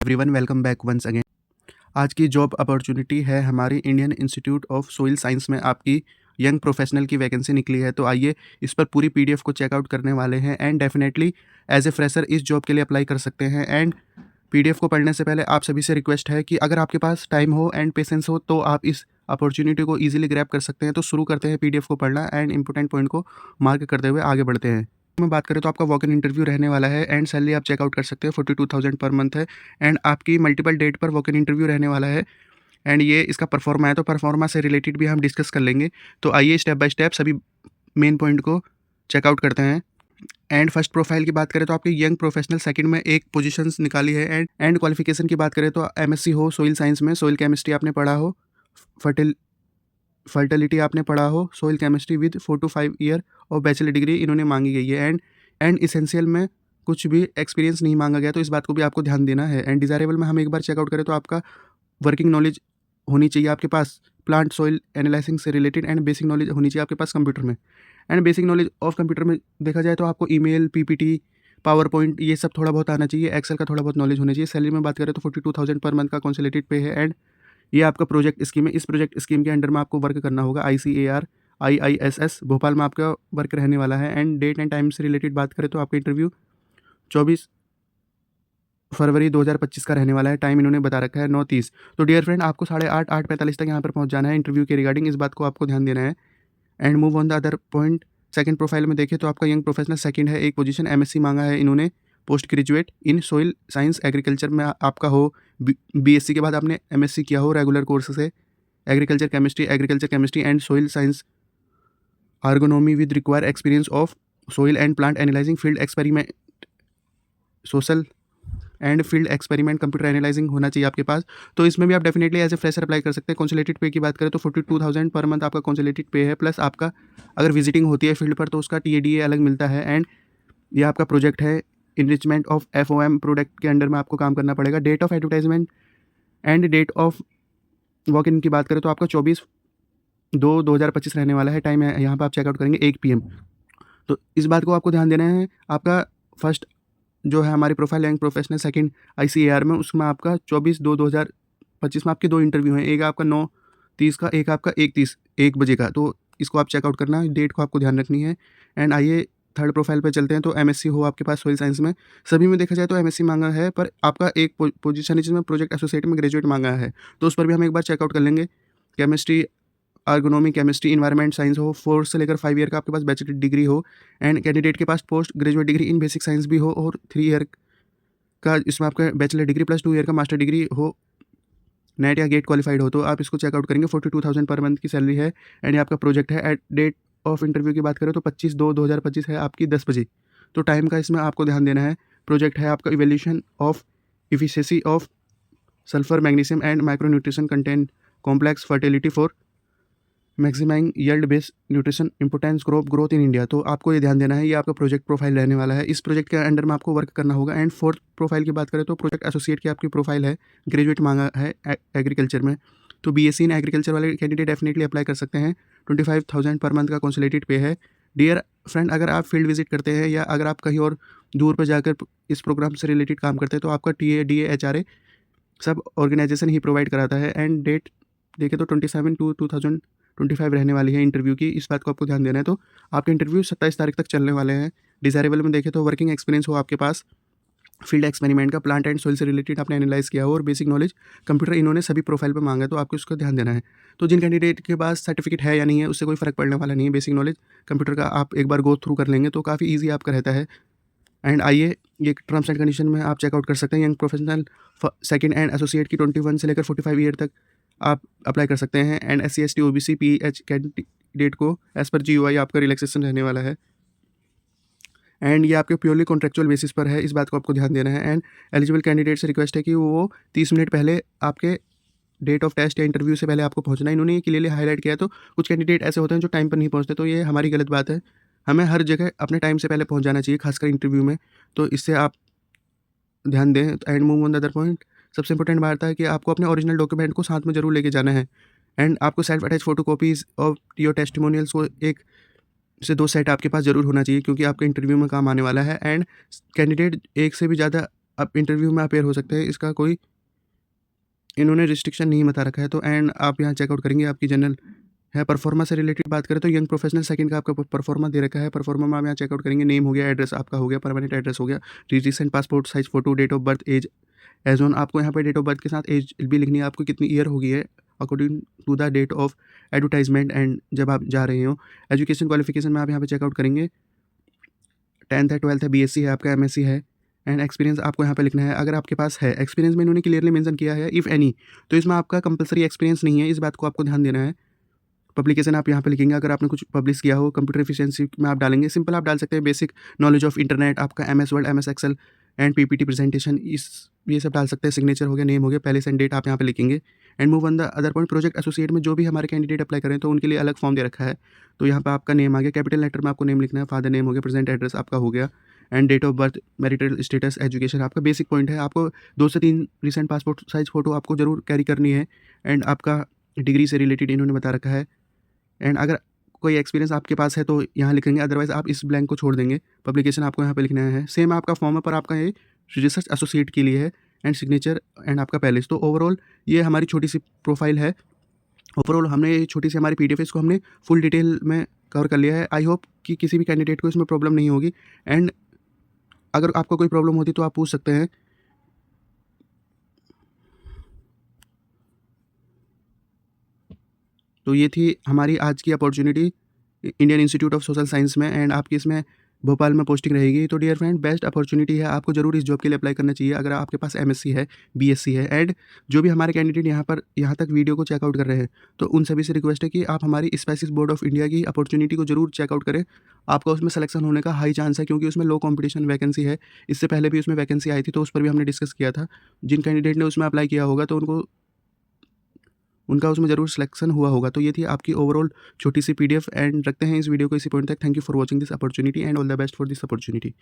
Everyone welcome back once again. आज की job opportunity है हमारी Indian Institute of Soil Science में आपकी यंग प्रोफेशनल की वैकेंसी निकली है। तो आइए इस पर पूरी पीडीएफ को चेकआउट करने वाले हैं and definitely as a fresher इस जॉब के लिए अप्लाई कर सकते हैं। एंड पीडीएफ को पढ़ने से पहले आप सभी से रिक्वेस्ट है कि अगर आपके पास टाइम हो एंड पेशेंस हो तो आप इस अपॉर्चुनिटी को ईजिली ग्रैब कर सकते हैं। तो शुरू करते हैं पीडीएफ को पढ़ना एंड इंपॉर्टेंट पॉइंट को मार्क करते हुए आगे बढ़ते हैं। में बात करें तो आपका वॉक इन इंटरव्यू रहने वाला है एंड सैलरी आप चेकआउट कर सकते हैं 42,000 पर मंथ है। एंड आपकी मल्टीपल डेट पर वॉक इन इंटरव्यू रहने वाला है एंड ये इसका परफॉर्मा है, तो परफॉर्मा से रिलेटेड भी हम डिस्कस कर लेंगे। तो आइए स्टेप बाय स्टेप सभी मेन पॉइंट को चेकआउट करते हैं। एंड फर्स्ट प्रोफाइल की बात करें तो आपकी यंग प्रोफेशनल सेकंड में एक पोजीशंस निकाली है। एंड क्वालिफिकेशन की बात करें तो एमएससी हो सोइल साइंस में, सोइल केमिस्ट्री आपने पढ़ा हो, फर्टिलिटी आपने पढ़ा हो, soil chemistry with 4 to 5 year और बैचलर डिग्री इन्होंने मांगी गई है। एंड इसेंशियल में कुछ भी एक्सपीरियंस नहीं मांगा गया, तो इस बात को भी आपको ध्यान देना है। एंड डिज़ायरेबल में हम एक बार चेकआउट करें तो आपका वर्किंग नॉलेज होनी चाहिए आपके पास प्लांट सॉइल एनालिसिंग से रिलेटेड एंड बेसिक नॉलेज होनी चाहिए आपके पास कंप्यूटर में। And basic knowledge of computer में देखा जाए तो आपको ईमेल, पीपीटी, पावर पॉइंट ये सब थोड़ा बहुत आना चाहिए, एक्सेल का थोड़ा बहुत नॉलेज होना चाहिए। सैलरी में बात करें तो 42,000 पर मंथ का कंसोलिडेटेड पे है। एंड ये आपका प्रोजेक्ट स्कीम है, इस प्रोजेक्ट स्कीम के अंडर में आपको वर्क करना होगा। ICAR IISS भोपाल में आपका वर्क रहने वाला है। एंड डेट एंड टाइम से रिलेटेड बात करें तो आपका इंटरव्यू 24 फरवरी 2025 का रहने वाला है। टाइम इन्होंने बता रखा है 9:30। तो डियर फ्रेंड आपको 8:45 तक यहाँ पर पहुँच जाना है इंटरव्यू के रिगार्डिंग, इस बात को आपको ध्यान देना है। And move on the other point. Second profile में देखें तो आपका यंग प्रोफेशनल सेकंड है, एक पोजीशन एमएससी मांगा है इन्होंने, post graduate in soil science agriculture में आपका हो, बीएससी के बाद आपने एमएससी किया हो रेगुलर कोर्स से, agriculture chemistry and soil science आर्गोनॉमी with require experience of soil and plant analyzing field experiment, social and field experiment computer analyzing होना चाहिए आपके पास। तो इसमें भी आप definitely as a fresher apply कर सकते हैं। कंसोलिडेटेड पे की बात करें तो 42,000 पर मंथ आपका कंसोलिडेटेड पे है, प्लस आपका अगर विजिटिंग होती है फील्ड पर तो उसका TADA अलग मिलता है। एंड ये आपका प्रोजेक्ट है इनरिचमेंट ऑफ FOM प्रोडक्ट के अंडर में आपको काम करना पड़ेगा। Date of advertisement and date of walk in की बात करें तो आपका 24/2/2025 रहने वाला है। टाइम है यहाँ पर आप चेकआउट करेंगे 1 PM। तो इस बात को आपको ध्यान देना है। आपका फर्स्ट जो है हमारी profile young professional second ICAR में, उसमें आपका 24/2/2025 में आपके 2 इंटरव्यू हैं, एक आपका 9:30 का, एक आपका 1:30 1 बजे का। तो इसको आप चेकआउट करना, डेट को आपको ध्यान रखनी है। एंड आइए थर्ड प्रोफाइल पे चलते हैं। तो एमएससी हो आपके पास सोइल साइंस में, सभी में देखा जाए तो एमएससी मांगा है, पर आपका एक पोजीशन है जिसमें प्रोजेक्ट एसोसिएट में ग्रेजुएट मांगा है, तो उस पर भी हम एक बार चेकआउट कर लेंगे। केमिस्ट्री, आर्गोनॉमी, केमिस्ट्री, इन्वायरमेंट साइंस हो, 4 से लेकर 5 ईयर का आपके पास बैचलर डिग्री हो। एंड कैंडिडेट के पास post graduate degree in basic science भी हो और 3 ईयर का इसमें आपका बैचलर डिग्री प्लस 2 ईयर का मास्टर डिग्री हो, नेट या गेट क्वालिफाइड हो। तो आप इसको चेकआउट करेंगे। 42,000 पर मंथ की सैलरी है। एंड ये आपका प्रोजेक्ट है। एट डेट ऑफ इंटरव्यू की बात करें तो 25/2/2025 है आपकी 10 बजे। तो टाइम का इसमें आपको ध्यान देना है। प्रोजेक्ट है आपका evaluation of efficiency of sulphur, magnesium and micronutrition content complex fertility for maximizing yield based nutrition importance crop growth in India. तो आपको ये ध्यान देना है, ये आपका प्रोजेक्ट प्रोफाइल रहने वाला है। इस प्रोजेक्ट के अंडर में आपको वर्क करना होगा। एंड फोर्थ प्रोफाइल की बात करें तो प्रोजेक्ट एसोसिएट की आपकी प्रोफाइल है, ग्रेजुएट मांगा है एग्रीकल्चर में। तो BSc इन एग्रीकल्चर वाले कैंडिडेट डेफिनेटली अप्लाई कर सकते हैं। 25,000 पर मंथ का कंसोलिडेटेड पे है। डियर फ्रेंड, अगर आप फील्ड विजिट करते हैं या अगर आप कहीं और दूर पर जाकर इस प्रोग्राम से रिलेटेड काम करते हैं तो आपका TADA HRA सब ऑर्गेनाइजेशन ही प्रोवाइड कराता है। एंड डेट देखें तो 27/2/2025 रहने वाली है इंटरव्यू की, इस बात को आपको ध्यान देना है। तो आपके इंटरव्यू 27 तारीख तक चलने वाले हैं। डिज़ायरेबल में देखें तो वर्किंग एक्सपीरियंस हो आपके पास फील्ड एक्सपेरिमेंट का, प्लांट एंड सोइल से रिलेटेड आपने एनालाइज किया हो, और बेसिक नॉलेज कंप्यूटर इन्होंने सभी प्रोफाइल पे मांगा है, तो आपको इसको ध्यान देना है। तो जिन कैंडिडेट के पास सर्टिफिकेट है या नहीं है उससे कोई फर्क पड़ने वाला नहीं है। बेसिक नॉलेज कंप्यूटर का आप एक बार गो थ्रू कर लेंगे तो काफ़ी ईजी आपका रहता है। एंड आइए ये टर्म्स एंड कंडीशन में आप चेकआउट कर सकते हैं। Young professional second and associate की 21 से लेकर 45 ईयर तक आप अप्लाई कर सकते हैं। And SC ST OBC PH candidate को एज पर GUI आपका रिलैक्सेशन रहने वाला है। एंड ये आपके प्योरली कॉन्ट्रेक्चुअल बेसिस पर है, इस बात को आपको ध्यान देना है। एंड एलिजिबल कैंडिडेट से रिक्वेस्ट है कि वो 30 मिनट पहले आपके डेट ऑफ टेस्ट या इंटरव्यू से पहले आपको पहुंचना है। इन्होंने ये क्लियरली हाईलाइट किया। तो कुछ कैंडिडेट ऐसे होते हैं जो टाइम पर नहीं पहुंचते, तो ये हमारी गलत बात है। हमें हर जगह अपने टाइम से पहले पहुंच जाना चाहिए, खासकर इंटरव्यू में। तो इससे आप ध्यान दें। And move on the other point. सबसे इंपॉर्टेंट बात है कि आपको अपने ओरिजिनल डॉक्यूमेंट को साथ में जरूर लेके जाना है। एंड आपको self attach photo copies of your testimonials को 1 से 2 सेट आपके पास ज़रूर होना चाहिए, क्योंकि आपके इंटरव्यू में काम आने वाला है। एंड कैंडिडेट एक से भी ज़्यादा आप इंटरव्यू में अपेयर हो सकते हैं, इसका कोई इन्होंने रिस्ट्रिक्शन नहीं बता रखा है। तो एंड आप यहाँ चेकआउट करेंगे, आपकी जनरल है। परफॉर्मा से रिलेटेड बात करें तो यंग प्रोफेशनल सेकंड का आपका परफॉर्मा दे रखा है। परफॉर्मा में आप यहाँ चेकआउट करेंगे, नेम हो गया, एड्रेस आपका हो गया, परमानेंट एड्रेस हो गया, recent passport size photo, date of birth, age as on. आपको यहाँ पे डेट ऑफ बर्थ के साथ एज भी लिखनी है, आपको कितनी ईयर हो गई है according to the date of advertisement and जब आप जा रहे हो। एजुकेशन क्वालिफिकेशन में आप यहाँ पे चेकआउट करेंगे, 10th है, 12th है, बीएससी है, आपका एमएससी है। एंड एक्सपीरियंस आपको यहाँ पे लिखना है, अगर आपके पास है। एक्सपीरियंस में इन्होंने क्लियरली मेंशन किया है इफ़ एनी, तो इसमें आपका कंपलसरी एक्सपीरियंस नहीं है, इस बात को आपको ध्यान देना है। पब्लिकेशन आप यहाँ पे लिखेंगे, अगर आपने कुछ पब्लिश किया हो। कंप्यूटर एफिशिएंसी में आप डालेंगे, सिंपल आप डाल सकते हैं बेसिक नॉलेज ऑफ इंटरनेट, आपका MS Word, MS Excel and PPT presentation, ये सब डाल सकते हैं। सिग्नेचर हो गया, नेम हो गया, पैलेस एंड डेट आप यहाँ पे लिखेंगे। And move on the other point, project associate में जो भी हमारे कैंडिडेट अप्लाई करें तो उनके लिए अलग फॉर्म दे रखा है। तो यहाँ पे आपका नेम आ गया, कैपिटल लेटर में आपको नेम लिखना है, फादर नेम हो गया, प्रेजेंट एड्रेस आपका हो गया, and date of birth, marital status, education आपका बेसिक पॉइंट है। आपको 2 से 3 रिसेंट पासपोर्ट साइज फ़ोटो आपको ज़रूर कैरी करनी है। एंड आपका डिग्री से रिलेटेड इन्होंने बता रखा है। एंड अगर कोई एक्सपीरियंस आपके पास है तो यहाँ लिखेंगे, अदरवाइज़ आप इस ब्लैंक को छोड़ देंगे। पब्लिकेशन आपको यहाँ पे लिखना है, सेम आपका फॉर्म है पर आपका ये रिसर्च एसोसिएट के लिए है। एंड सिग्नेचर एंड आपका पैलेस। तो ओवरऑल ये हमारी छोटी सी प्रोफाइल है। ओवरऑल हमने ये छोटी सी हमारी पीडीएफ है, इसको हमने फुल डिटेल में कवर कर लिया है। आई होप कि किसी भी कैंडिडेट को इसमें प्रॉब्लम नहीं होगी। एंड अगर आपको कोई प्रॉब्लम होती तो आप पूछ सकते हैं। तो ये थी हमारी आज की opportunity Indian Institute of social science में, एंड आपकी इसमें भोपाल में पोस्टिंग रहेगी। तो डियर फ्रेंड, बेस्ट अपॉर्चुनिटी है, आपको जरूर इस जॉब के लिए अप्लाई करना चाहिए अगर आपके पास एमएससी है, बीएससी है। एंड जो भी हमारे कैंडिडेट यहाँ तक वीडियो को चेकआउट कर रहे हैं, तो उन सभी से रिक्वेस्ट है कि आप हमारी स्पेसिस बोर्ड ऑफ इंडिया की अपॉर्चुनिटी को जरूर चेकआउट करें। आपका उसमें सिलेक्शन होने का हाई चांस है, क्योंकि उसमें लो कॉम्पिटिशन वैकेंसी है। इससे पहले भी उसमें वैकेंसी आई थी, तो उस पर भी हमने डिस्कस किया था। जिन कैंडिडेट ने उसमें अप्लाई किया होगा तो उनका उसमें ज़रूर सिलेक्शन हुआ होगा। तो ये थी आपकी ओवरऑल छोटी सी पीडीएफ। एंड रखते हैं इस वीडियो को इसी पॉइंट तक। Thank you for watching this opportunity and all the best for this opportunity.